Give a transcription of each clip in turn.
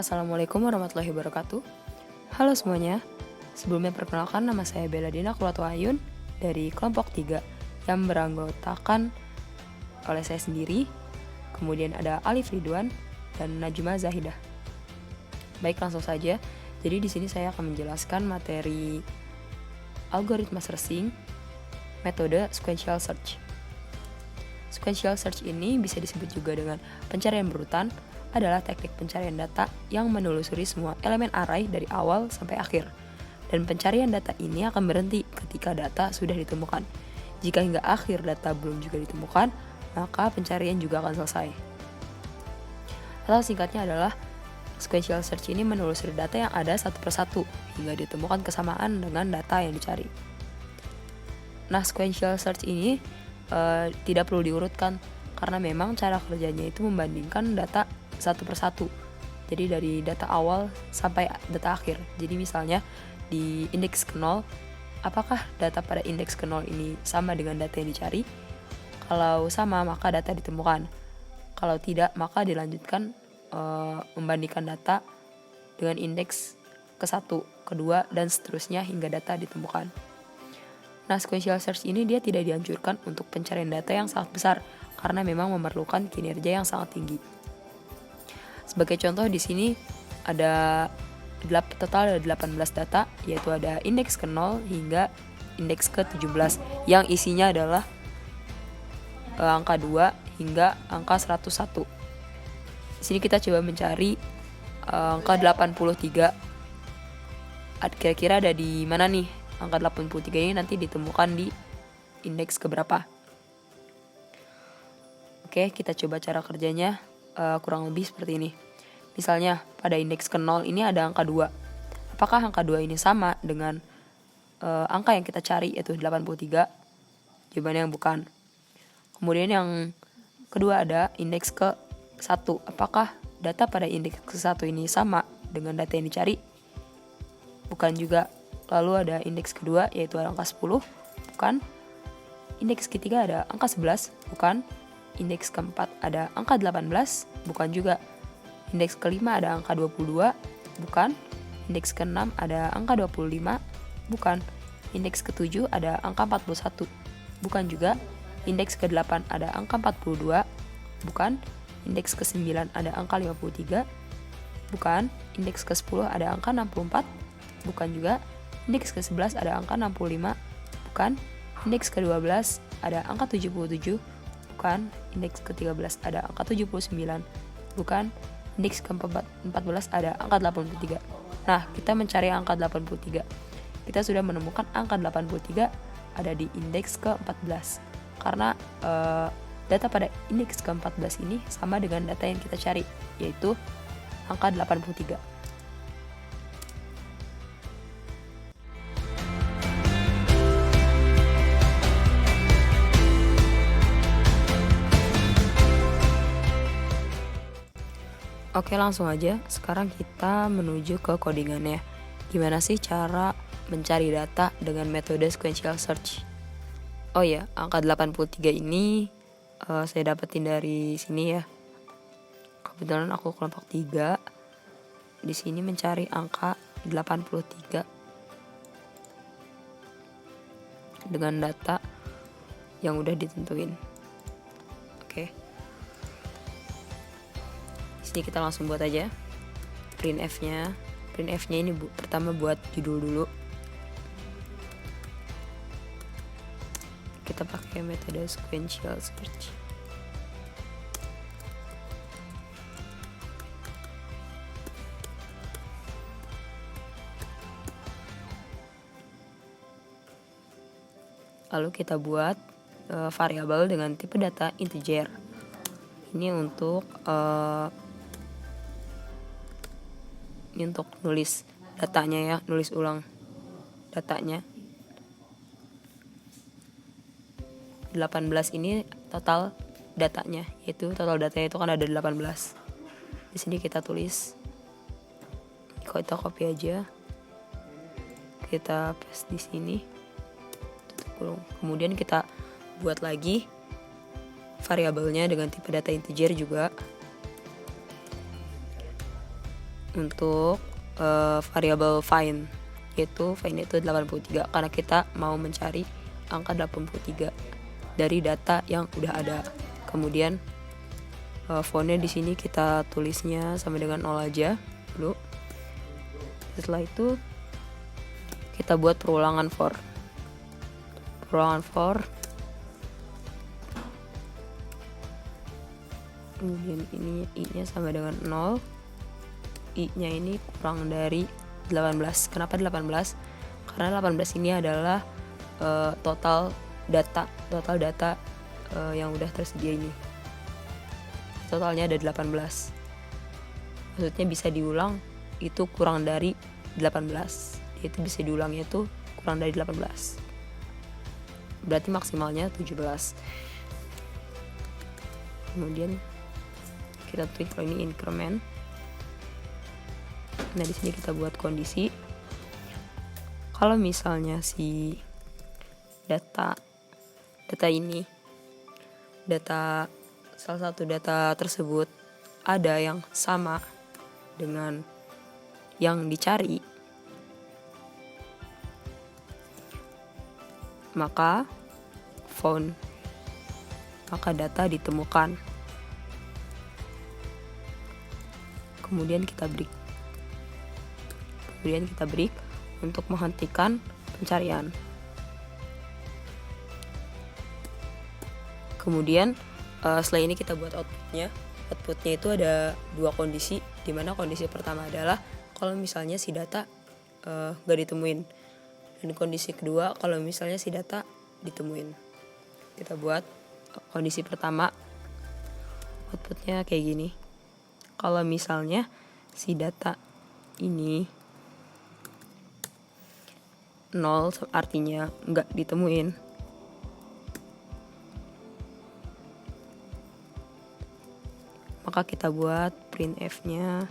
Assalamualaikum warahmatullahi wabarakatuh. Halo semuanya, sebelumnya perkenalkan nama saya Beladina Ayun dari kelompok 3 yang beranggotakan oleh saya sendiri, kemudian ada Alif Ridwan dan Najma Zahidah. Baik, langsung saja. Jadi di sini saya akan menjelaskan materi algoritma searching, metode sequential search. Sequential search ini bisa disebut juga dengan pencarian berurutan, adalah teknik pencarian data yang menelusuri semua elemen array dari awal sampai akhir. Dan pencarian data ini akan berhenti ketika data sudah ditemukan. Jika hingga akhir data belum juga ditemukan, maka pencarian juga akan selesai. Atau singkatnya adalah, sequential search ini menelusuri data yang ada satu persatu hingga ditemukan kesamaan dengan data yang dicari. Nah, sequential search ini tidak perlu diurutkan karena memang cara kerjanya itu membandingkan data satu persatu. Jadi dari data awal sampai data akhir. Jadi misalnya di indeks ke 0, apakah data pada indeks ke 0 ini sama dengan data yang dicari? Kalau sama, maka data ditemukan. Kalau tidak, maka dilanjutkan membandingkan data dengan indeks ke 1, ke 2, dan seterusnya hingga data ditemukan. Nah, sequential search ini dia tidak dianjurkan untuk pencarian data yang sangat besar karena memang memerlukan kinerja yang sangat tinggi. Sebagai contoh di sini ada total ada 18 data, yaitu ada indeks ke 0 hingga indeks ke 17 yang isinya adalah angka 2 hingga angka 101. Di sini kita coba mencari angka 83. Kira-kira ada di mana nih? Angka 83 ini nanti ditemukan di indeks keberapa? Oke, kita coba cara kerjanya kurang lebih seperti ini. Misalnya pada indeks ke 0 ini ada angka 2. Apakah angka 2 ini sama dengan angka yang kita cari, yaitu 83? Jawabannya yang bukan. Kemudian yang kedua ada indeks ke 1. Apakah data pada indeks ke 1 ini sama dengan data yang dicari? Bukan juga. Lalu ada indeks kedua, yaitu ada angka 10, bukan. Indeks ketiga ada angka 11, bukan. Indeks keempat ada angka 18, bukan juga. Indeks kelima ada angka 22, bukan. Indeks keenam ada angka 25, bukan. Indeks ketujuh ada angka 41, bukan juga. Indeks ke-8 ada angka 42, bukan. Indeks ke-9 ada angka 53, bukan. Indeks ke-10 ada angka 64, bukan juga. Indeks ke-11 ada angka 65, bukan. Indeks ke-12 ada angka 77, bukan. Indeks ke-13 ada angka 79, bukan. Indeks ke-14 ada angka 83. Nah, kita mencari angka 83. Kita sudah menemukan angka 83 ada di indeks ke-14. Karena data pada indeks ke-14 ini sama dengan data yang kita cari, yaitu angka 83. Oke, langsung aja. Sekarang kita menuju ke codingannya. Gimana sih cara mencari data dengan metode sequential search? Oh ya, angka 83 ini saya dapetin dari sini ya. Kebetulan aku kelompok 3. Di sini mencari angka 83 dengan data yang udah ditentuin. Oke. Jadi kita langsung buat aja printf-nya. Printf-nya ini pertama buat judul dulu. Kita pakai metode sequential search. Lalu kita buat variabel dengan tipe data integer. Ini untuk nulis datanya ya, nulis ulang datanya. 18 ini total datanya, yaitu total datanya itu kan ada 18. Di sini kita tulis, kita copy aja, kita paste di sini, tutup kurung. Kemudian kita buat lagi variabelnya dengan tipe data integer juga. untuk variabel find, yaitu find itu 83 karena kita mau mencari angka 83 dari data yang udah ada. Kemudian fontnya di sini kita tulisnya sama dengan 0 aja dulu. Setelah itu kita buat perulangan for. Kemudian ini i-nya sama dengan 0. I-nya ini kurang dari 18. Kenapa 18? Karena 18 ini adalah total data yang udah tersedia ini. Totalnya ada 18. Maksudnya bisa diulang itu kurang dari 18. Itu bisa diulangnya itu kurang dari 18. Berarti maksimalnya 17. Kemudian kita tweak kalau ini increment. Nah, di sini kita buat kondisi. Kalau misalnya si data ini, salah satu data tersebut ada yang sama dengan yang dicari, maka data ditemukan. Kemudian kita break untuk menghentikan pencarian. Kemudian setelah ini kita buat outputnya itu ada dua kondisi, dimana kondisi pertama adalah kalau misalnya si data gak ditemuin, dan kondisi kedua kalau misalnya si data ditemuin. Kita buat kondisi pertama, outputnya kayak gini. Kalau misalnya si data ini 0 artinya nggak ditemuin, maka kita buat printf-nya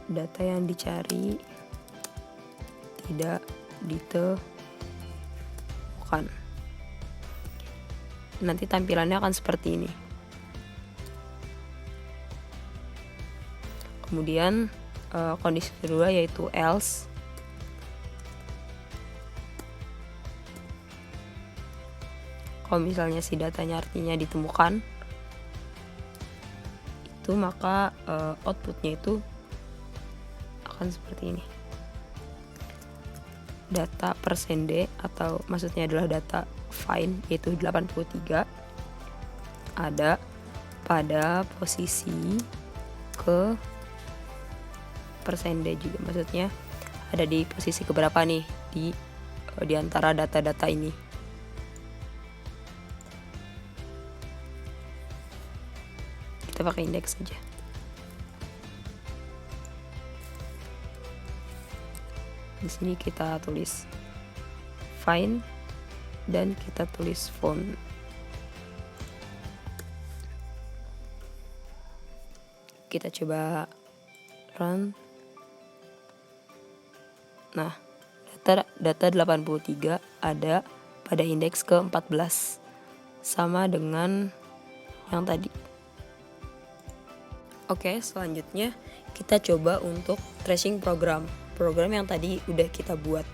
data yang dicari tidak ditemukan. Nanti tampilannya akan seperti ini. Kemudian kondisi kedua yaitu else. Kalau misalnya si datanya artinya ditemukan, itu maka outputnya itu akan seperti ini. Data %d atau maksudnya adalah data find yaitu 83 ada pada posisi ke %d juga, maksudnya ada di posisi keberapa nih di antara data-data ini. Kita pakai indeks saja. Di sini kita tulis find dan kita tulis font. Kita coba run. Nah, data 83 ada pada indeks ke-14 sama dengan yang tadi. Oke, selanjutnya kita coba untuk tracing program yang tadi udah kita buat.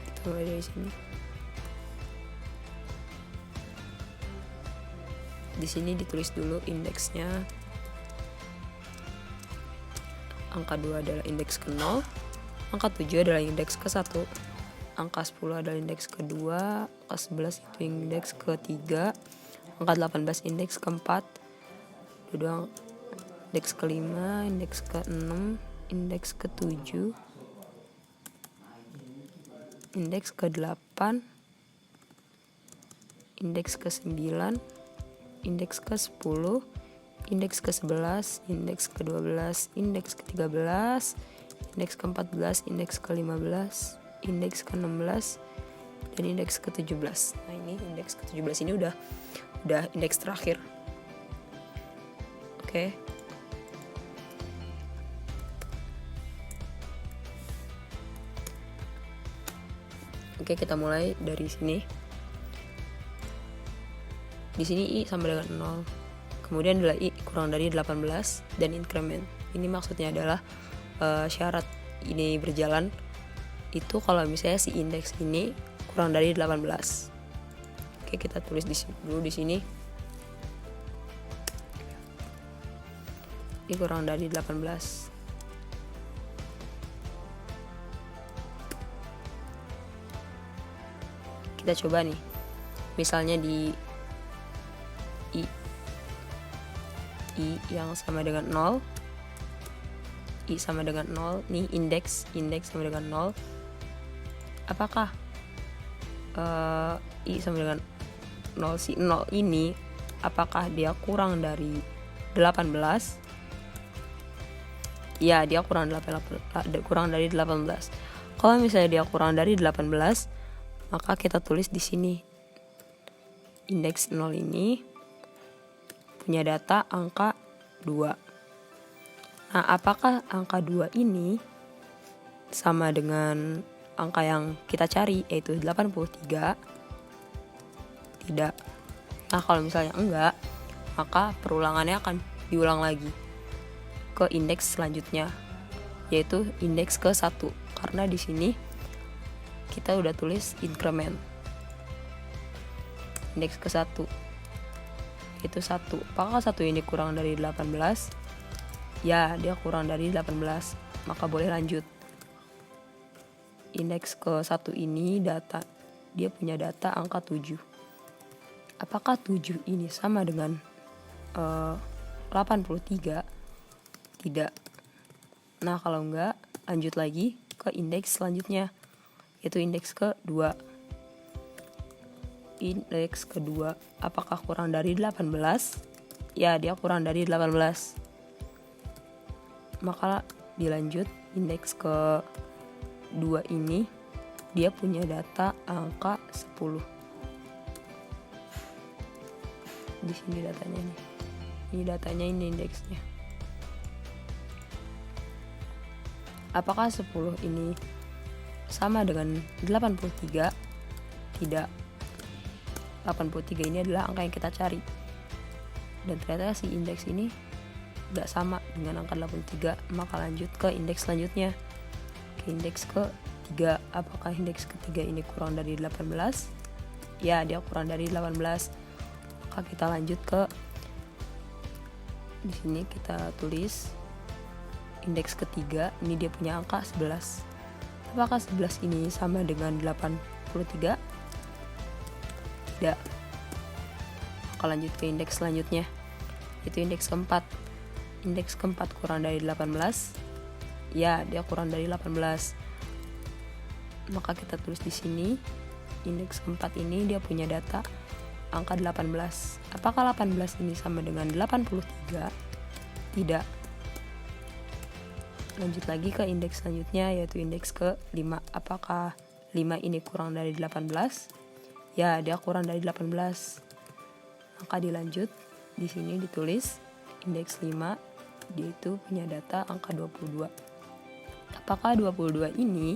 Kita mulai dari sini. Di sini ditulis dulu indeksnya. Angka 2 adalah indeks ke-0, angka 7 adalah indeks ke-1, angka 10 adalah indeks ke-2, angka 11 itu indeks ke-3, angka 18 indeks ke-4, indeks ke-5, indeks ke-6, indeks ke-7, indeks ke-8, indeks ke-9, indeks ke-10, indeks ke-11, indeks ke-12, indeks ke-13, indeks ke-14, indeks ke-15, indeks ke-16, dan indeks ke-17. Nah, ini indeks ke-17 ini udah indeks terakhir. Oke. Oke, kita mulai dari sini. Di sini I sama dengan 0. Kemudian adalah I kurang dari 18 dan increment. Ini maksudnya adalah syarat ini berjalan itu kalau misalnya si indeks ini kurang dari 18. Oke, kita tulis dulu di sini. I kurang dari 18. Kita coba nih. Misalnya di I yang sama dengan 0, I sama dengan 0, nih indeks sama dengan 0. Apakah I sama dengan 0, si 0 ini apakah dia kurang dari 18? Ya, dia kurang dari 18. Kalau misalnya dia kurang dari 18, maka kita tulis di sini indeks 0 ini punya data angka 2. Nah, apakah angka 2 ini sama dengan angka yang kita cari, yaitu 83? Tidak. Nah, kalau misalnya enggak, maka perulangannya akan diulang lagi ke indeks selanjutnya, yaitu indeks ke-1. Karena di sini kita udah tulis increment. Indeks ke-1 itu 1. Apakah 1 ini kurang dari 18? Ya, dia kurang dari 18. Maka boleh lanjut. Indeks ke-1 ini dia punya data angka 7. Apakah 7 ini sama dengan 83? Tidak. Nah, kalau enggak, lanjut lagi ke indeks selanjutnya, yaitu indeks ke-2. Indeks kedua, apakah kurang dari 18? Ya, dia kurang dari 18. Maka dilanjut, indeks ke-2 ini dia punya data angka 10. Di sini datanya nih. Ini datanya, ini indeksnya. Apakah 10 ini sama dengan 83? Tidak. 83 ini adalah angka yang kita cari. Dan ternyata si indeks ini gak sama dengan angka 83. Maka lanjut ke indeks selanjutnya, ke indeks ke-3. Apakah indeks ke-3 ini kurang dari 18? Ya, dia kurang dari 18. Maka kita lanjut ke, di sini kita tulis indeks ke-3. Ini dia punya angka 11. Apakah 11 ini sama dengan 83? Tidak. Maka lanjut ke indeks selanjutnya, itu indeks ke-4. Indeks ke-4 kurang dari 18? Ya, dia kurang dari 18. Maka kita tulis di sini indeks ke-4 ini dia punya data angka 18. Apakah 18 ini sama dengan 83? Tidak. Lanjut lagi ke indeks selanjutnya, yaitu indeks ke-5. Apakah 5 ini kurang dari 18? Ya, dia kurang dari 18. Maka dilanjut, di sini ditulis indeks 5, dia itu punya data angka 22. Apakah 22 ini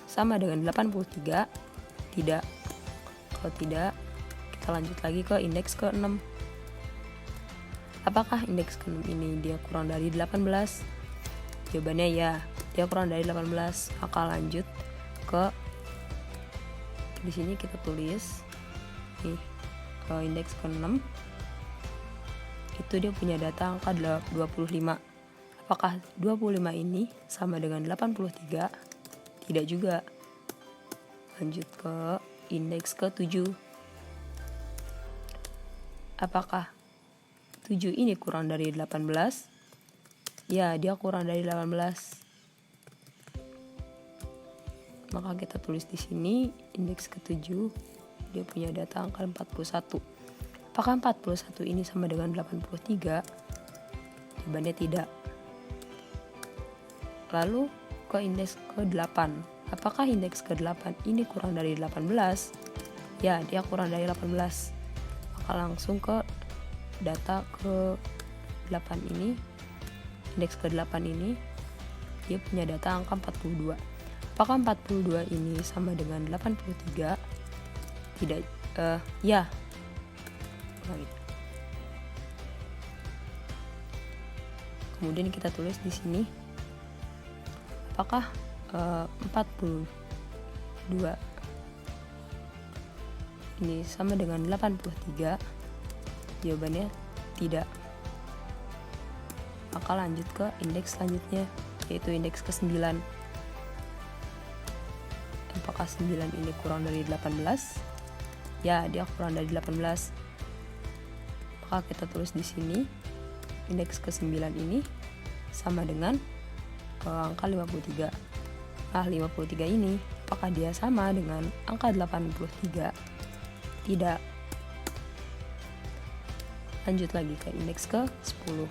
sama dengan 83? Tidak. Kalau tidak, kita lanjut lagi ke indeks ke-6. Apakah indeks ke-6 ini dia kurang dari 18? Jawabannya ya, dia kurang dari 18. Maka lanjut ke, di sini kita tulis nih, ke indeks ke-6 itu dia punya data angka 25. Apakah 25 ini sama dengan 83? Tidak juga. Lanjut ke indeks ke-7. Apakah 7 ini kurang dari 18? Ya, dia kurang dari 18. Maka kita tulis di sini indeks ke-7 dia punya data angka 41. Apakah 41 ini sama dengan 83? Jawabannya tidak. Lalu ke indeks ke-8. Apakah indeks ke-8 ini kurang dari 18? Ya, dia kurang dari 18. Maka langsung ke data ke-8 ini, indeks ke-8 ini dia punya data angka 42. Apakah 42 ini sama dengan 83? Tidak. Ya. Nah, gitu. Kemudian kita tulis di sini apakah 42 ini sama dengan 83? Jawabannya tidak. Maka lanjut ke indeks selanjutnya, yaitu indeks ke-9. Apakah 9 ini kurang dari 18? Ya, dia kurang dari 18. Maka kita tulis di sini indeks ke-9 ini sama dengan angka 53. Nah, 53 ini apakah dia sama dengan angka 83? Tidak. Lanjut lagi ke indeks ke-10.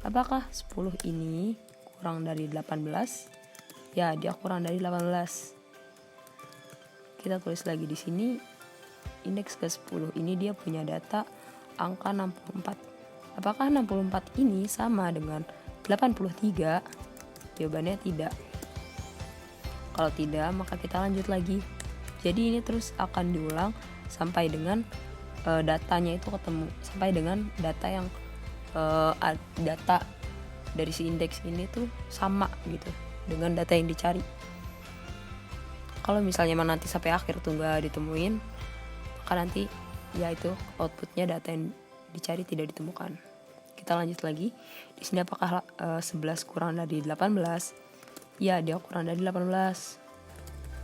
Apakah 10 ini kurang dari 18? Ya, dia kurang dari 18. Kita tulis lagi di sini indeks ke-10 ini dia punya data angka 64. Apakah 64 ini sama dengan 83? Jawabannya tidak. Kalau tidak, maka kita lanjut lagi. Jadi ini terus akan diulang sampai dengan datanya itu ketemu, sampai dengan data yang data dari si indeks ini tuh sama gitu dengan data yang dicari. Kalau misalnya nanti sampai akhir tuh nggak ditemuin, maka nanti ya itu outputnya data yang dicari tidak ditemukan. Kita lanjut lagi. Di sini apakah 11 kurang dari 18? Ya, dia kurang dari 18.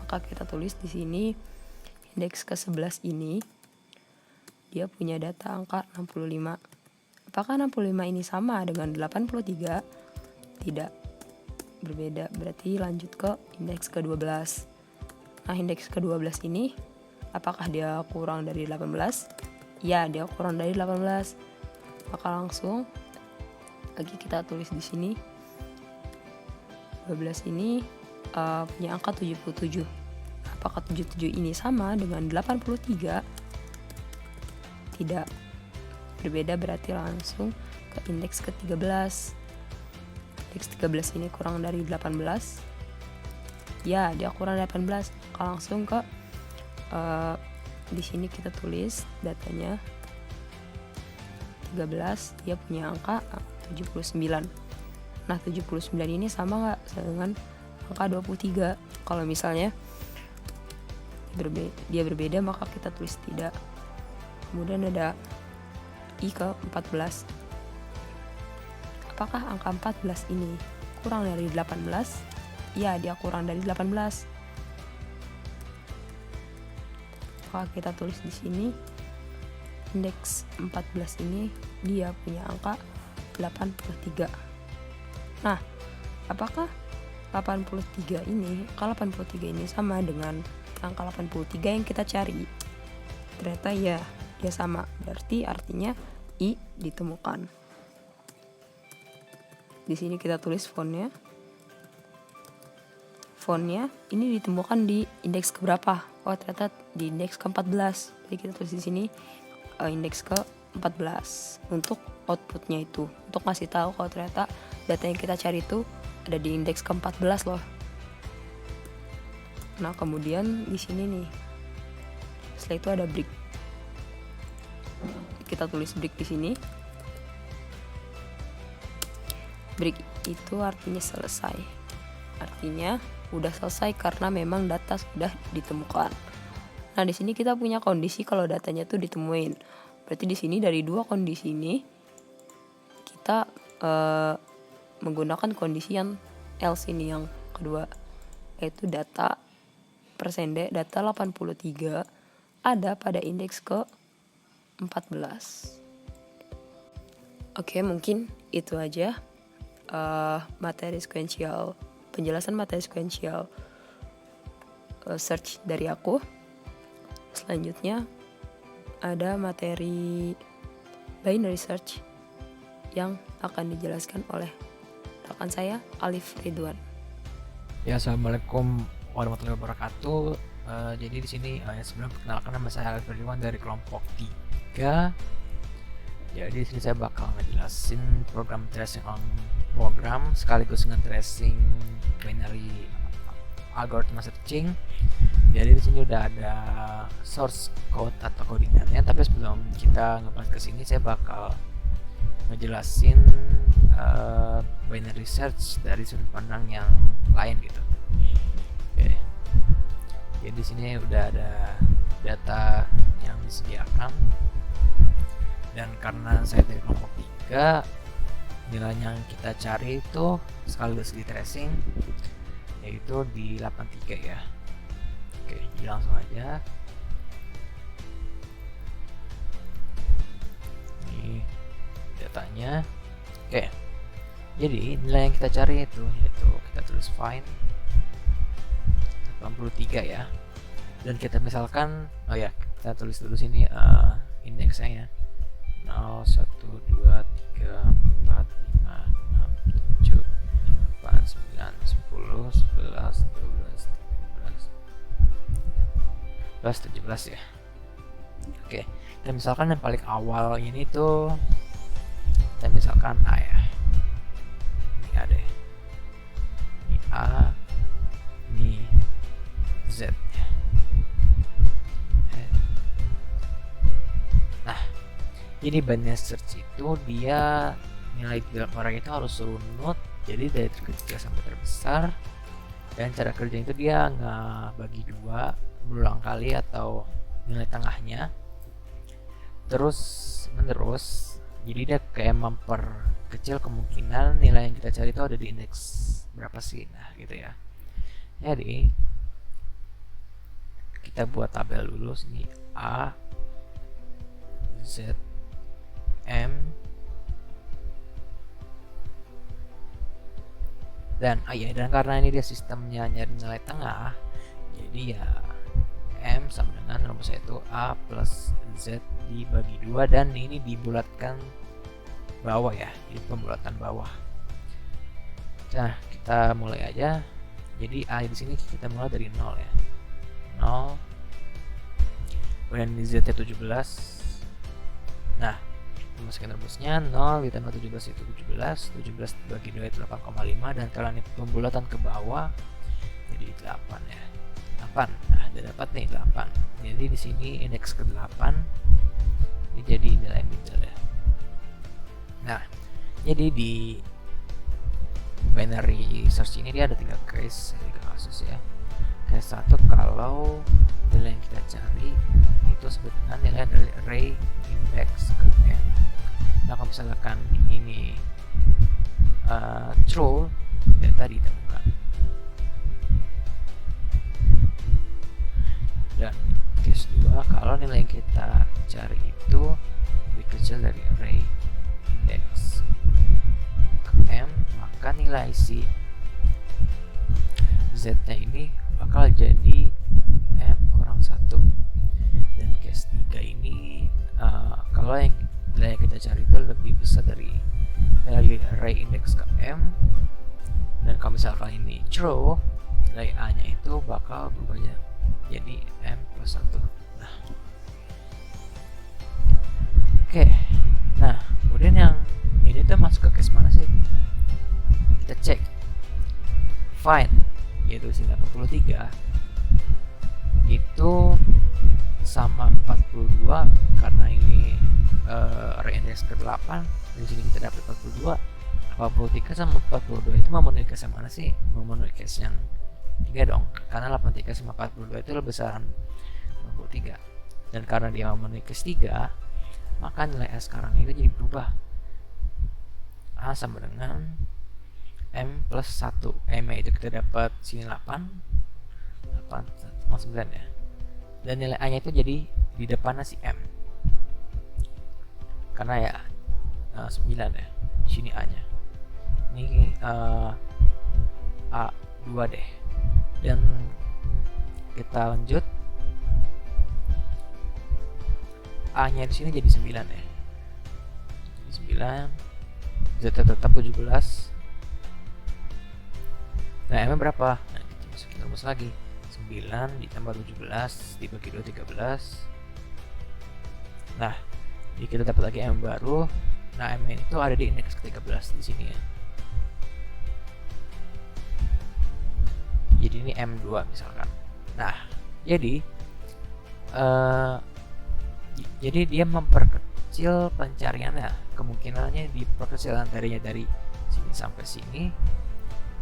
Maka kita tulis di sini indeks ke-11 ini dia punya data angka 65. Apakah 65 ini sama dengan 83? Tidak. Berbeda. Berarti lanjut ke indeks ke-12. Nah, indeks ke-12 ini apakah dia kurang dari 18? Ya, dia kurang dari 18. Maka langsung lagi kita tulis di sini 12 ini punya angka 77. Apakah 77 ini sama dengan 83? Tidak. Berbeda, berarti langsung ke indeks ke-13. Indeks 13 ini kurang dari 18. Ya, dia kurang dari 18. Maka langsung ke di sini kita tulis datanya 13, dia punya angka 79. Nah, 79 ini sama nggak dengan angka 23? Kalau misalnya dia berbeda, maka kita tulis tidak. Kemudian ada I ke-14. Apakah angka 14 ini kurang dari 18? Ya, dia kurang dari 18. Maka kita tulis di sini indeks 14 ini dia punya angka 83. Nah, apakah 83 ini sama dengan angka 83 yang kita cari? Ternyata ya, dia sama. Berarti artinya I ditemukan. Di sini kita tulis fontnya. Fontnya ini ditemukan di indeks keberapa? Oh, ternyata di indeks ke-14. Jadi kita tulis di sini indeks ke-14 untuk outputnya itu, untuk ngasih tahu kalau ternyata data yang kita cari itu ada di indeks ke-14 loh. Nah, kemudian di sini nih, setelah itu ada break. Kita tulis break di sini. Break itu artinya selesai. Artinya udah selesai karena memang data sudah ditemukan. Nah, di sini kita punya kondisi kalau datanya tuh ditemuin. Berarti di sini dari dua kondisi ini kita menggunakan kondisi yang else ini yang kedua, yaitu data persende data 83 ada pada indeks ke-14. Oke, mungkin itu aja materi sekuensial, penjelasan materi sekuensial search dari aku. Selanjutnya ada materi binary search yang akan dijelaskan oleh rekan saya Alif Ridwan. Ya, assalamualaikum warahmatullahi wabarakatuh. Jadi di sini sebelum perkenalkan, nama saya Alif Ridwan dari kelompok 3. Jadi di sini saya bakal ngejelasin program tracing on program sekaligus nge-tracing binary algorithm searching Jadi di sini udah ada source code atau codingannya, tapi sebelum kita ngebahas ke sini saya bakal ngejelasin binary search dari sudut pandang yang lain gitu. Oke. Jadi di sini udah ada data yang disediakan, dan karena saya dari kelompok 3, nilai yang kita cari itu sekaligus di tracing, yaitu di 83 ya. Oke, jadi langsung aja. Ini datanya. Oke, jadi nilai yang kita cari itu yaitu kita tulis find 83 ya, dan kita misalkan, oh ya, kita tulis dulu sini indeksnya ya, 0, 1, 2, 3, 4, 5, 6, 7, 8, 9, 10, 11, 12, 13, 17 ya. Oke, kita misalkan yang paling awal ini tuh kita misalkan A ya. Ini A deh. Ini A, ini Z ya. Nah, jadi binary search itu dia nilai di dalam orang itu harus runut, jadi dari terkecil sampai terbesar, dan cara kerja itu dia nggak bagi dua berulang kali atau nilai tengahnya terus menerus. Jadi dia kayak memperkecil kemungkinan nilai yang kita cari itu ada di indeks berapa sih, nah gitu ya. Jadi kita buat tabel dulu sini, A, Z, M, dan dan karena ini dia sistemnya nyari nilai tengah, jadi ya M sama dengan rumusnya itu A plus Z dibagi 2, dan ini dibulatkan bawah ya, jadi pembulatan bawah. Nah, kita mulai aja. Jadi A di sini kita mulai dari 0 ya. 0. Kemudian di Z nya 17. Nah, masukin rumusnya 0 ditambah 17 itu 17. 17 bagi 2 itu 8,5, dan kalau ini pembulatan ke bawah jadi 8 ya. 8. Nah, udah dapat nih 8. Jadi di sini indeks ke-8 ini jadi nilai middle ya. Nah, jadi di binary search ini dia ada 3 case, 3 kasus ya. Case 1, kalau nilai yang kita cari itu sebetulnya nilai dari array index ke n. Nah, kalau misalkan ini true, data ditemukan. Dan case 2, kalau nilai yang kita cari itu lebih kecil dari array index ke m, maka nilai si z nya ini bakal jadi m kurang 1. Dan case 3 ini kalau yang nilai yang kita cari itu lebih besar dari nilai array index ke m, dan kalau misalkan ini true, nilai a nya itu bakal berubah jadi m plus 1. Nah, oke. Nah, kemudian yang ini tuh masuk ke case mana sih? Kita cek find, yaitu sini 83 itu sama 42, karena ini array index ke-8, di sini kita dapat 42. 83 sama 42 itu memenuhi case yang mana sih? Memenuhi case yang 3 dong, karena 83 sama 42 itu lebih besar 43. Dan karena dia memenuhi case 3, maka nilai A sekarang itu jadi berubah. A sama dengan M plus 1. M itu kita dapat sini 8 sama 9 ya. Dan nilai A nya itu jadi di depannya si M, karena ya 9 ya di sini A nya. Ini A2 deh. Dan kita lanjut, A nya di sini jadi 9 ya. 9, Z tetap 17. Nah, M berapa? Nah, kita masukin rumus lagi. 9 ditambah 17 dibagi 2 13. Nah, jadi kita dapat lagi M baru. Nah, M itu ada di indeks ke-13 di sini ya. Jadi ini M2 misalkan. Nah, Jadi jadi dia memperkecil pencariannya, kemungkinannya diperkecil tadinya dari sini sampai sini,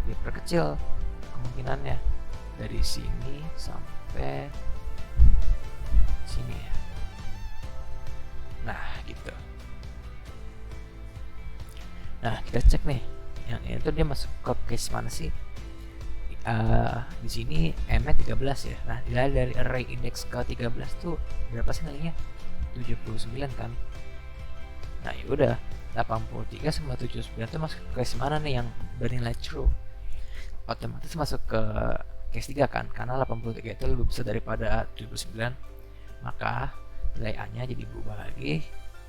diperkecil kemungkinannya dari sini sampai sini ya. Nah gitu. Nah kita cek nih, yang ini tuh dia masuk ke case mana sih? Di sini M-nya 13 ya. Nah dilihat dari array index ke 13 tuh berapa sih nilainya? 79 kan. Nah ya udah, 83 sama 79 tuh masuk ke case mana nih yang bernilai true? Otomatis masuk ke case 3 kan, karena 83 itu lebih besar daripada 79. Maka nilai A nya jadi berubah lagi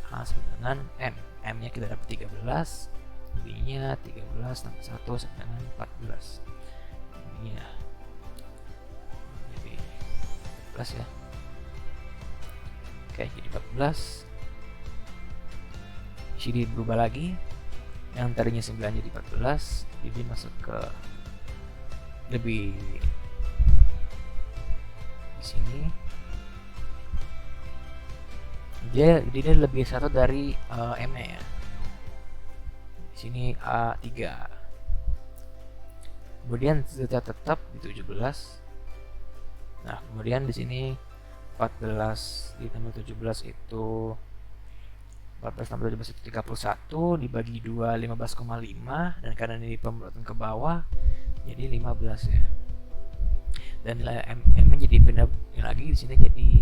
sama dengan M. M nya kita dapat 13, B nya 13 tambah 1 sama dengan 14. Iya, jadi 14 ya. Oke, jadi 14. Sini berubah lagi, yang tadinya 9 jadi 14, jadi masuk ke lebih di sini. Dia lebih satu dari M nya ya. Di sini A3. Kemudian zeta tetap di 17. Nah, kemudian di sini 14 ditambah 17 itu 14 tambah 17 itu 31 dibagi 2 15,5, dan karena ini pembuatan ke bawah jadi 15 ya. Dan nilai M nya jadi pindah lagi di sini jadi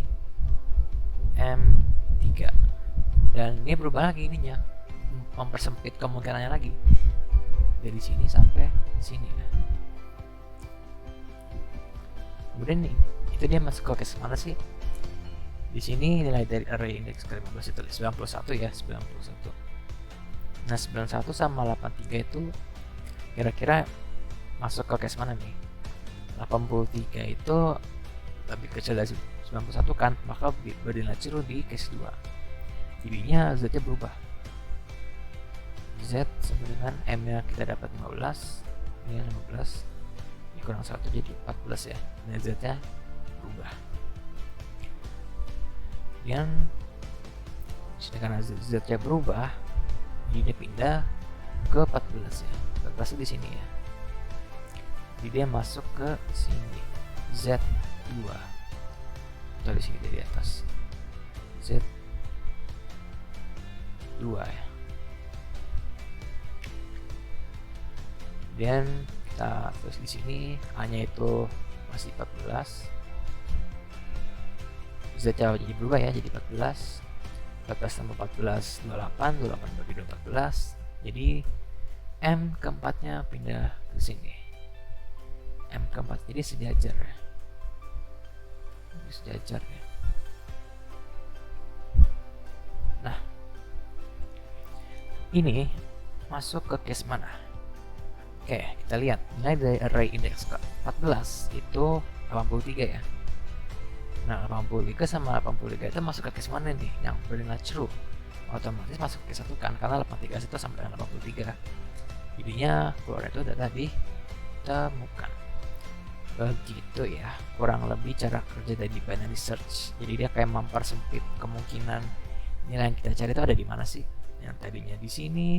M3. Dan ini berubah lagi ininya, mempersempit kemungkinannya lagi dari sini sampai sini ya. Kemudian nih, itu dia masuk ke case mana sih? Di sini nilai dari array index ke 15 itu 91 ya, 91. Nah, 91 sama 83 itu kira-kira masuk ke case mana nih? 83 itu lebih kecil dari 91 kan, maka bernilai true di case 2. Jadinya Z nya berubah. Z sama dengan M nya kita dapat 15, ini 15 kurang 1 jadi 14 ya. Nah, Z nya berubah. Kemudian karena Z nya berubah, jadi dia pindah ke 14 ya. 14 di sini ya. Jadi dia masuk ke sini, Z2. Atau di sini dari atas, Z2 ya. Kemudian kita terus di sini A-nya itu masih 14. Z nya jadi berubah ya, jadi 14. 14 tambah 14 28, 28 bagi 2 14. Jadi M keempatnya pindah ke sini. M keempat jadi sejajar ya. Ini sejajar ya. Nah, ini masuk ke case mana? Oke, kita lihat nilai dari array index ke 14 itu 83 ya. Nah, 83 sama 83 itu masuk ke case mana nih? Yang bernilai true. Otomatis masuk ke case 1 kan, karena 83 itu sama dengan 83. Jadinya keluar itu data ditemukan. Begitu ya, kurang lebih cara kerja dari binary search. Jadi dia kayak mempersempit kemungkinan nilai yang kita cari itu ada di mana sih? Yang tadinya di sini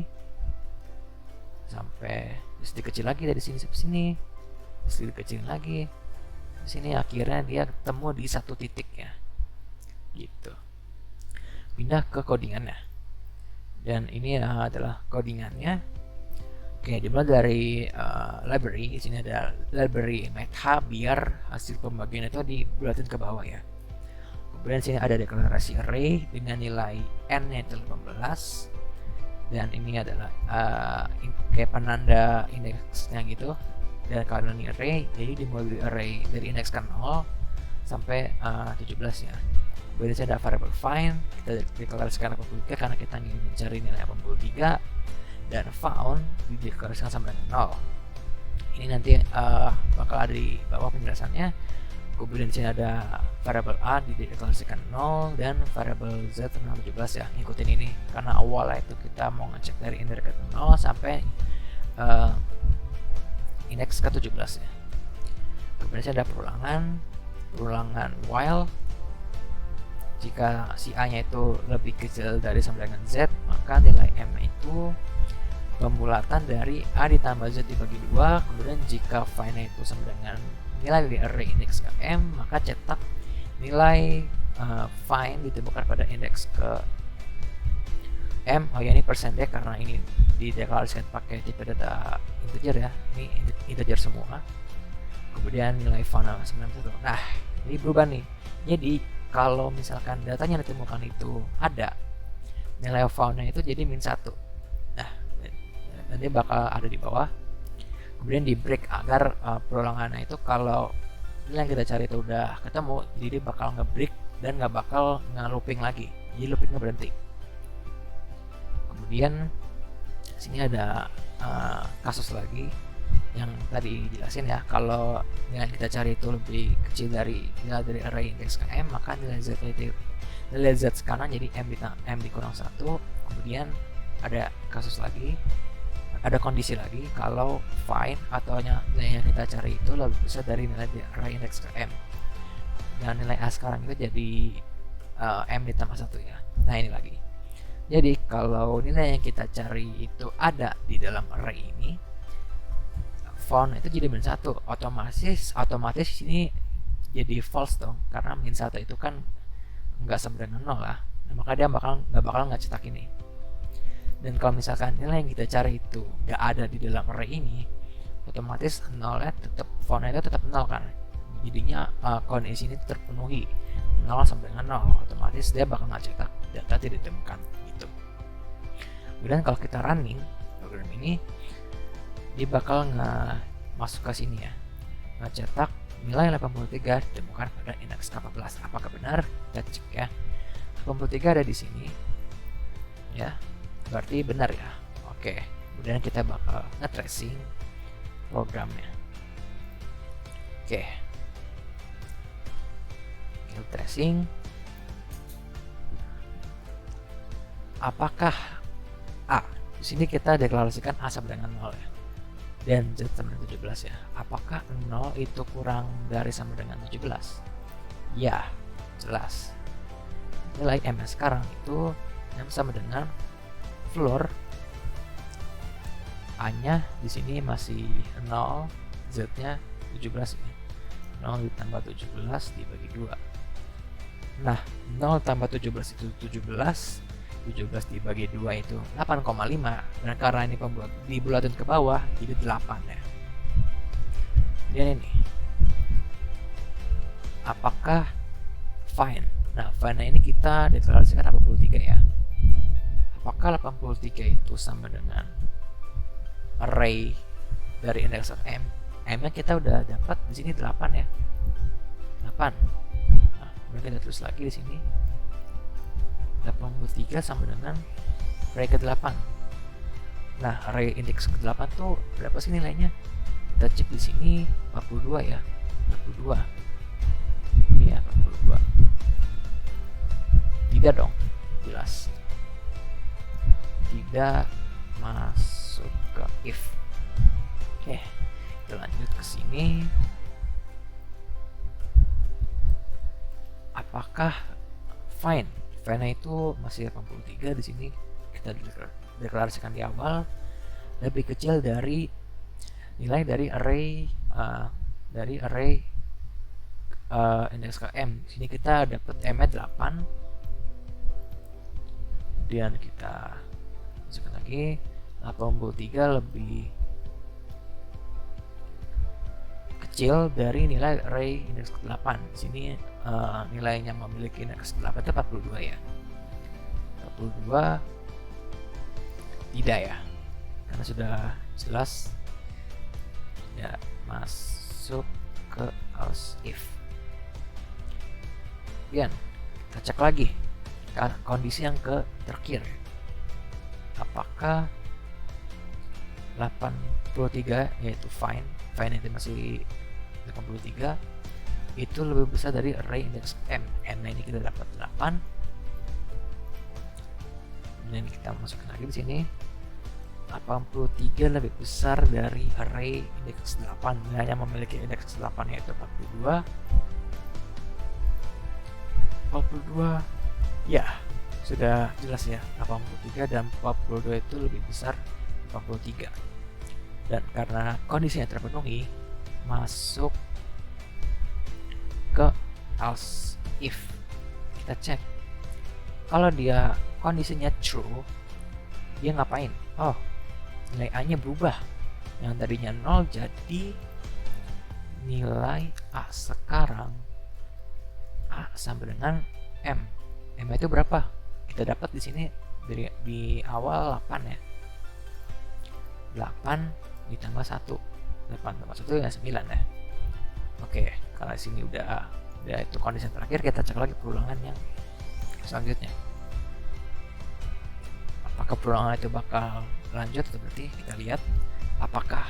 sampai terus dikecil lagi dari sini sampai sini, terus dikecilin lagi di sini, akhirnya dia ketemu di satu titik ya, gitu. Pindah ke codingannya, dan ini adalah codingannya. Oke, dimulai dari library. Di sini ada library math biar hasil pembagian itu dibulatin ke bawah ya. Kemudian sini ada deklarasi array dengan nilai n yaitu 18. Dan ini adalah kayak penanda indeksnya gitu. Dan karena ini array, jadi dimulai dari array dari indeks ke 0 sampai 17 ya. Kemudian ada variable find, kita deklarasikan 83 karena kita ingin mencari nilai 83, dan found dideklarasikan sama dengan 0. Ini nanti bakal ada di bawah penjelasannya. Kemudian di sini ada variable A dideklarasikan 0 dan variable Z 17 ya. Ngikutin ini karena awalnya itu kita mau ngecek dari indeks ke 0 sampai indeks ke 17 ya. Kemudian ada perulangan perulangan while jika si A nya itu lebih kecil dari sama dengan Z, maka nilai M itu pembulatan dari A ditambah Z dibagi 2. Kemudian jika find nya itu sama dengan nilai dari array indeks ke M, maka cetak nilai find ditemukan pada indeks ke M. Oh ya, ini persen D karena ini dideklarasikan pakai tipe data integer ya, ini integer semua. Kemudian nilai found 91. Nah, ini berubah nih. Jadi kalau misalkan datanya ditemukan itu ada, nilai found-nya itu jadi -1. Nah, nanti bakal ada di bawah. Kemudian di break agar perulangannya itu kalau nilai yang kita cari itu udah ketemu, jadi dia bakal nge-break dan nggak bakal nge-looping lagi. Jadi loopingnya berhenti. Kemudian sini ada kasus lagi yang tadi jelasin ya, kalau nilai yang kita cari itu lebih kecil dari nilai dari array indeks ke M, maka nilai Z kanan jadi M dikurang 1. Kemudian ada kasus lagi, ada kondisi lagi kalau find atau nilai yang kita cari itu lebih besar dari nilai dari array indeks ke M, dan nilai A sekarang itu jadi M ditambah 1 ya. Nah, ini lagi, jadi kalau nilai yang kita cari itu ada di dalam array ini, found itu jadi -1, otomatis ini jadi false dong, karena -1 itu kan nggak sama dengan 0 lah. Nah, maka dia nggak bakal nggak cetak ini. Dan kalau misalkan nilai yang kita cari itu nggak ada di dalam array ini, otomatis 0-nya tetap, found-nya itu tetap 0 kan. Jadinya kondisi ini terpenuhi 0 sama dengan 0, otomatis dia bakal nggak cetak data tidak ditemukan gitu. Kemudian kalau kita running program ini, dia bakal masuk ke sini ya, ngecetak nilai 83 ditemukan pada indeks 14. Apakah benar? Kita cek ya. 83 ada di sini ya, berarti benar ya. Oke, kemudian kita bakal nge-tracing programnya. Oke, kita tracing apakah A. Di sini kita deklarasikan A sama dengan 0 ya, dan Z sama dengan 17 ya. Apakah 0 itu kurang dari sama dengan 17? Ya, jelas. Nilai M sekarang itu yang sama dengan floor. A-nya di sini masih 0, Z-nya 17 ya. 0 ditambah 17 dibagi 2. Nah, 0 tambah 17 itu 17. 17 dibagi 2 itu 8,5, dan karena ini dibulatin ke bawah jadi 8 ya. Dan ini apakah find? Nah, find ini kita deklarasikan 83 ya. Apakah 83 itu sama dengan array dari indeks M? M-nya kita udah dapat di sini 8 ya. 8. Nah, kemudian kita tulis lagi di sini 83 sama dengan array ke-8. Nah, array indeks ke-8 tuh berapa sih nilainya? Kita cek di sini 42 ya. 42. Ini ya, 42. Tidak dong, jelas. Tidak masuk ke if. Oke, kita lanjut ke sini. Apakah find? Find-nya itu masih 83 di sini kita deklarasikan di awal lebih kecil dari nilai dari array indeks ke M. Di sini kita dapat M-nya 8. Kemudian kita masukkan lagi 83 lebih kecil dari nilai array indeks ke-8. Di sini nilainya memiliki indeks ke-8 itu 42 ya. 42 tidak ya, karena sudah jelas ya masuk ke else if. Kemudian kita cek lagi kondisi yang terakhir, apakah 83 yaitu find itu masih 83 itu lebih besar dari array indeks M. M ini kita dapat 8. Kemudian kita masukkan lagi di sini 83 lebih besar dari array indeks 8. Hanya memiliki indeks 8 yaitu 42. 42, ya sudah jelas ya, 83 dan 42 itu lebih besar 83. Dan karena kondisinya terpenuhi, masuk ke else if. Kita cek kalau dia kondisinya true, dia ngapain? Oh, nilai A nya berubah, yang tadinya 0 jadi nilai A. Sekarang A sama dengan M. M itu berapa? Kita dapat di sini di awal 8 ya. 8 ditambah 1. 8 tambah 1 ya 9 ya. Oke, karena sini udah itu kondisi terakhir, kita cek lagi perulangan yang selanjutnya. Apakah perulangan itu bakal lanjut atau berarti kita lihat apakah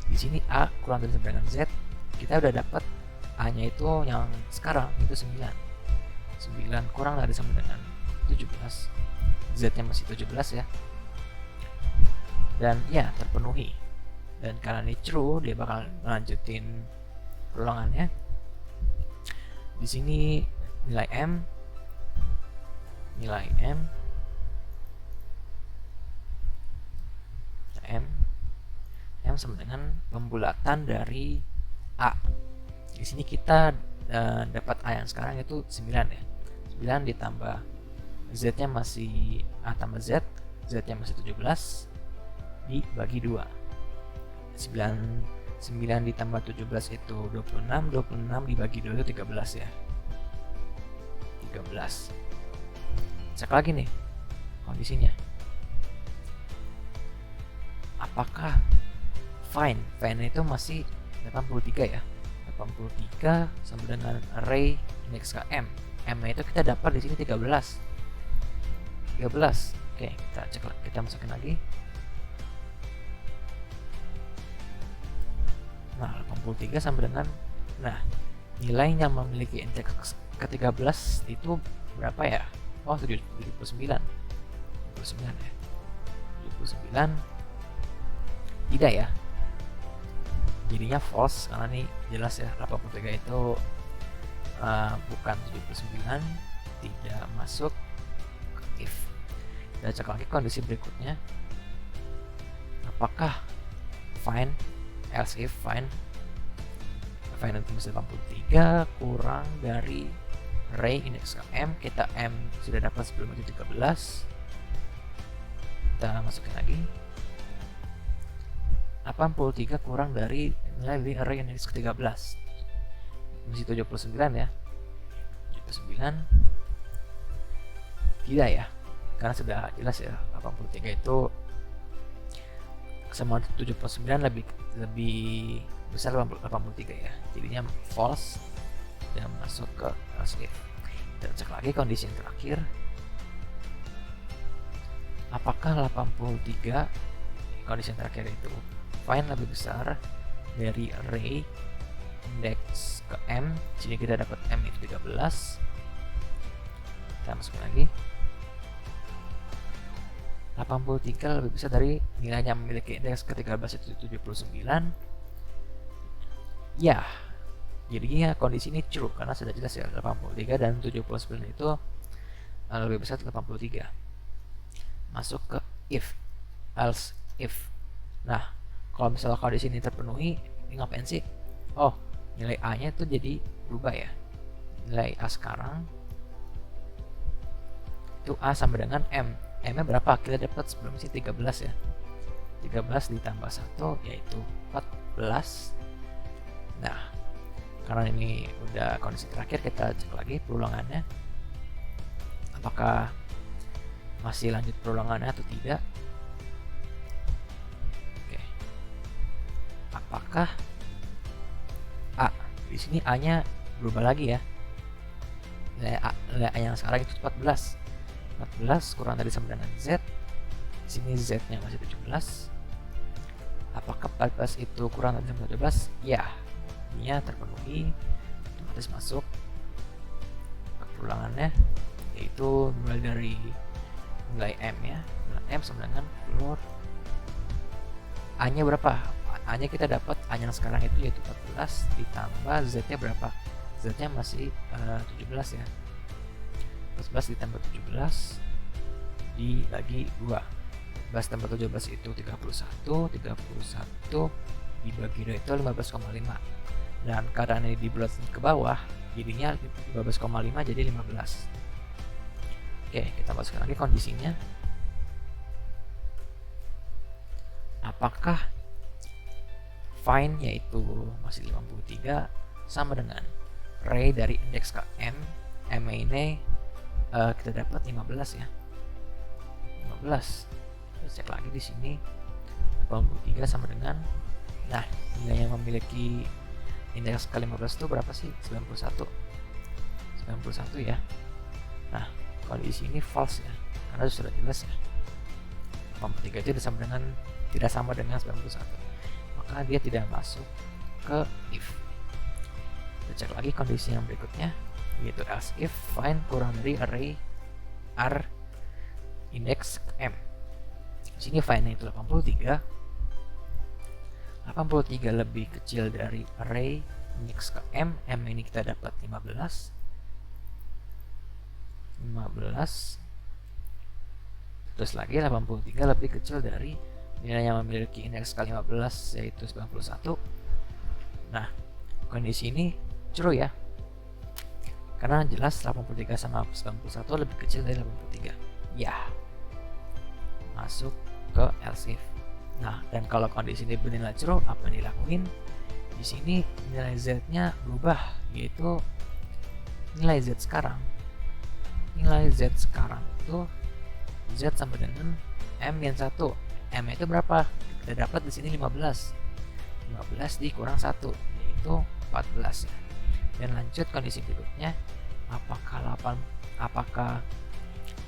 di sini A kurang dari sama dengan Z, kita udah dapat A nya itu yang sekarang itu 9 kurang dari sama dengan 17, Z nya masih 17 ya, dan ya terpenuhi. Dan karena ini true, dia bakal melanjutin perulangannya. Di sini nilai M sama dengan pembulatan dari A. Di sini kita dapat A yang sekarang itu 9 ya. 9 ditambah Z nya masih A tambah Z nya masih 17 dibagi 2. 9 ditambah 17 itu 26 dibagi 2 itu 13 ya. 13. Cek lagi nih kondisinya. Apakah fine itu masih 83 ya. 83 sama dengan array index ke M. M itu kita dapat di sini 13. Oke, kita cek lagi, kita masukin lagi. Nah, 83 sama dengan nilai yang memiliki indeks ke-13 itu berapa ya? Oh, 79 ya. 79 tidak ya. Jadinya false karena ini jelas ya 83 itu bukan 79, tidak masuk ke if. Kita cek lagi kondisi berikutnya. Apakah fine, else if fine itu masih 83 kurang dari array index M. Kita M sudah dapat sebelum itu 13. Kita masukin lagi 83 kurang dari nilai di array index ke-13 masih 79 ya. 79 tidak ya, karena sudah jelas ya 83 itu sama 79 lebih besar 83 ya, jadinya false dan masuk ke else if. Dan cek lagi kondisi yang terakhir, apakah 83 kondisi yang terakhir itu fine lebih besar dari array index ke M. Sini kita dapat M itu 13. Kita masukin lagi 83 lebih besar dari nilainya memiliki indeks ke-13 itu 79. Ya, jadinya kondisi ini true karena sudah jelas ya 83 dan 79 itu lebih besar dari 83. Masuk ke if, else if. Nah, kalau misalnya kondisi ini terpenuhi, ini ngapain sih? Oh, nilai A nya itu jadi berubah ya. Nilai A sekarang itu A sama dengan M. M nya berapa? Kita dapat sebelum sih 13 ya. 13 ditambah 1 yaitu 14. Nah, karena ini udah kondisi terakhir, kita cek lagi perulangannya. Apakah masih lanjut perulangannya atau tidak? Oke. Apakah A di sini A-nya berubah lagi ya? Nilai A yang sekarang itu 14 kurang dari sama dengan Z. Di sini Z-nya masih 17. Apakah 14 itu kurang dari sama 17? Ya, ini terpenuhi, otomatis masuk ke perulangannya, yaitu mulai dari nilai M ya. M sama dengan floor A nya berapa? A nya kita dapat A yang sekarang itu yaitu 14 ditambah Z nya berapa? Z-nya masih 17 ya. 14 ditambah 17 dibagi 2. 14 tambah 17 itu 31, 31 dibagi 2 itu 15,5. Dan karena ini dibulat ke bawah, jadinya 15,5 jadi 15. Oke, kita masukkan lagi kondisinya. Apakah find yaitu masih 53 sama dengan array dari indeks ke m ini kita dapat 15 ya. 15. Terus cek lagi di sini 83 sama dengan, nah nilai yang memiliki indeks ke 15 itu berapa sih? 91 ya. Nah kondisi ini false ya, karena sudah jelas ya 83 itu tidak sama dengan 91, maka dia tidak masuk ke if. Kita cek lagi kondisi yang berikutnya, yaitu else if find kurang dari array r indeks m. Di sini find-nya itu 83. 83 lebih kecil dari array indeks ke m. M ini kita dapat 15. Terus lagi 83 lebih kecil dari nilai yang memiliki indeks ke 15 yaitu 91. Nah, kondisi ini true ya, karena jelas 83 sama 91 lebih kecil dari 83 ya, masuk ke else if. Nah, dan kalau kondisi ini bernilai true, apa yang dilakuin? Di sini nilai z-nya berubah, yaitu nilai z sekarang. Nilai z sekarang itu z sama dengan m-1. M itu berapa? Kita dapat di sini 15. 15 dikurang 1 yaitu 14 ya. Dan lanjut kondisi berikutnya, apakah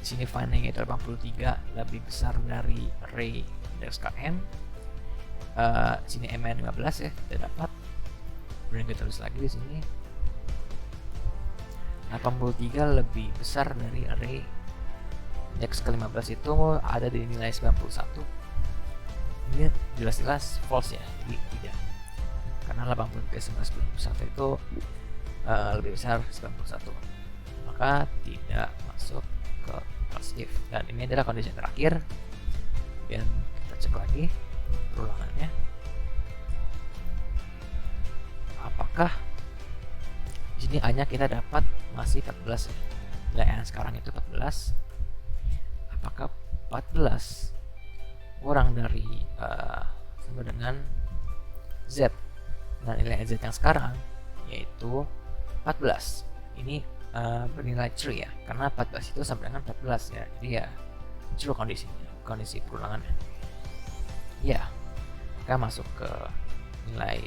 di sini find-nya itu 83 lebih besar dari array indeks km. Sini m-nya 15 ya, kita dapat. Kemudian kita tulis lagi di sini 83 lebih besar dari array indeks ke-15 itu ada di nilai 91. Ini jelas-jelas false ya, jadi tidak, karena 83 sama 91 itu lebih besar 91, maka tidak masuk ke else if. Dan ini adalah kondisi yang terakhir, dan kita cek lagi perulangannya. Apakah di sini hanya kita dapat masih 14 ya, nilai yang sekarang itu 14. Apakah 14 kurang dari sama dengan z? Nah, nilai z yang sekarang yaitu 14 ini bernilai true ya, karena 14 itu sama dengan 14 ya, jadi ya true kondisi perulangannya ya. Maka masuk ke nilai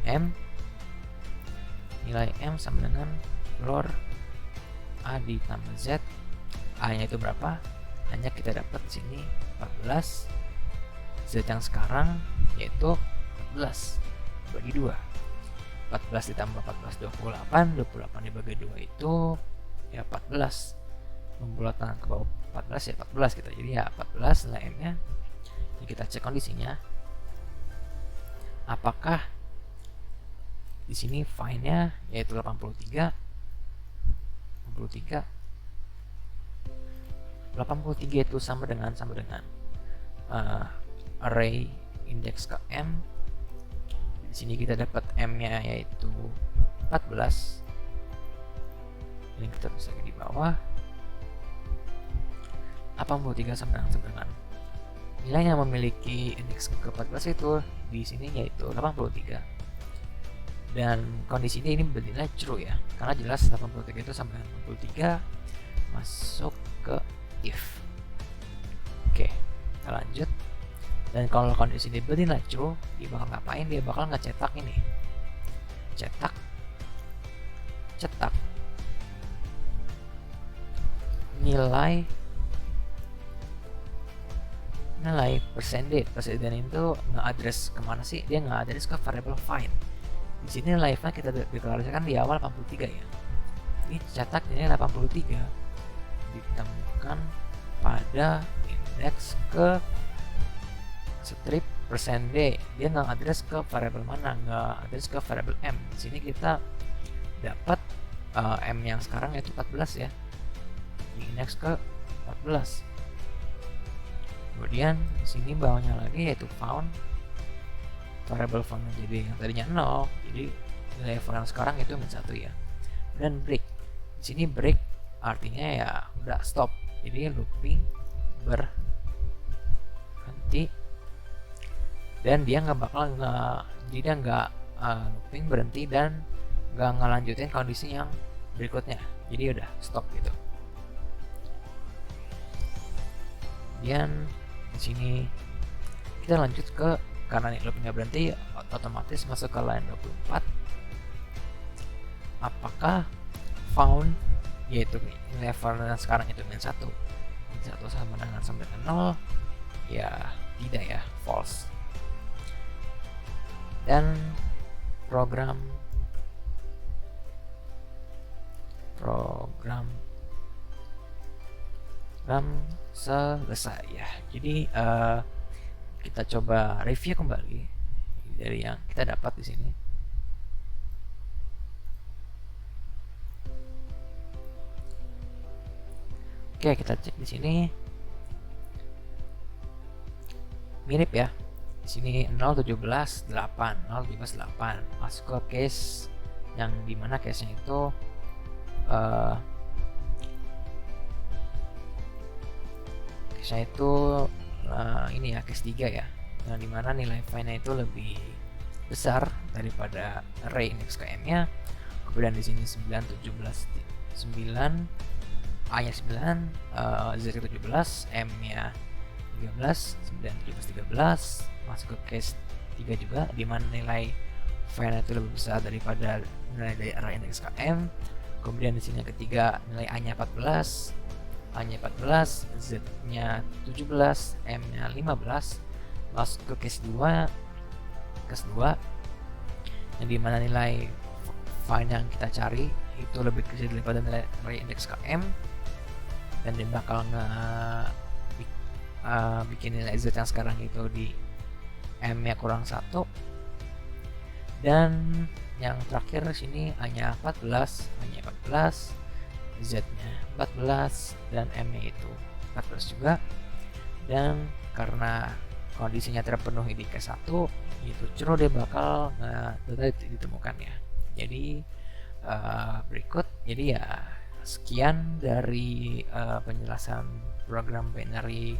m. Nilai m sama dengan floor a ditambah z. A nya itu berapa? Hanya kita dapat di sini 14. Z yang sekarang yaitu 14 bagi 2. 14 ditambah 14 28. 28 dibagi 2 itu ya 14. Membulatan ke bawah 14 ya 14 kita. Jadi ya 14 nilai m-nya. Ini kita cek kondisinya. Apakah di sini find-nya yaitu 83 itu sama dengan array indeks ke m. Di sini kita dapat m-nya yaitu 14. Ini kita bisa di bawah 83 sama dengan nilai yang memiliki indeks ke 14 itu di sini yaitu 83. Dan kondisi ini bernilai true ya, karena jelas 83 itu sama dengan 83, masuk ke if. Oke, kita lanjut. Dan kalau kondisi ini bernilai true, dia bakal ngapain? Dia bakal ngecetak ini, cetak nilai %d. Persen itu nge-address kemana sih? Dia nge-address ke variable find. Di sini live-nya kita deklarasikan di awal 83 ya. Ini cetak nilai 83 ditemukan pada indeks ke strip %d. Dia nggak address ke variable mana, nggak address ke variable m. Di sini kita dapat M yang sekarang yaitu 14 ya, di index ke 14. Kemudian di sini bawahnya lagi yaitu found, variable found jadi yang tadinya 0, jadi nilai found yang sekarang itu -1 ya. Dan break, di sini break artinya ya udah stop, jadi looping berhenti, dan dia nggak bakal looping berhenti dan nggak ngelanjutin kondisi yang berikutnya, jadi udah stop gitu. Kemudian di sini kita lanjut ke, karena nih loopingnya berhenti, otomatis masuk ke line 24. Apakah found, yaitu nilai found yang sekarang itu -1 sama dengan 0? Ya tidak ya, false. Dan program selesai ya. Jadi kita coba review kembali dari yang kita dapat di sini. Oke, kita cek di sini. Mirip ya. Di sini 017 8 masuk ke case yang dimana case-nya itu ini ya, case 3 ya, yang dimana nilai find-nya itu lebih besar daripada array index ke m-nya. Kemudian di sini 9 A-nya 9, Z-nya 17, M-nya 13, 9 17 13 masuk ke case 3 juga, dimana nilai find-nya itu lebih besar daripada nilai dari array index ke m. Kemudian di sini yang ketiga nilai A-nya 14, Z-nya 17, M-nya 15, masuk ke case 2 yang dimana nilai find yang kita cari itu lebih kecil daripada nilai array index ke m, dan dia bakal bikin nilai Z yang sekarang itu di M-nya kurang 1. Dan yang terakhir sini A-nya 14, Z-nya 14, dan M-nya itu 14 juga. Dan karena kondisinya terpenuhi di case 1, itu true, dia bakal ditemukan ya. Jadi berikut, jadi ya sekian dari penjelasan program binary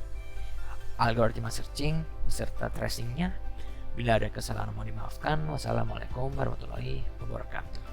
algoritma searching beserta tracingnya. Bila ada kesalahan mohon dimaafkan. Wassalamualaikum warahmatullahi wabarakatuh.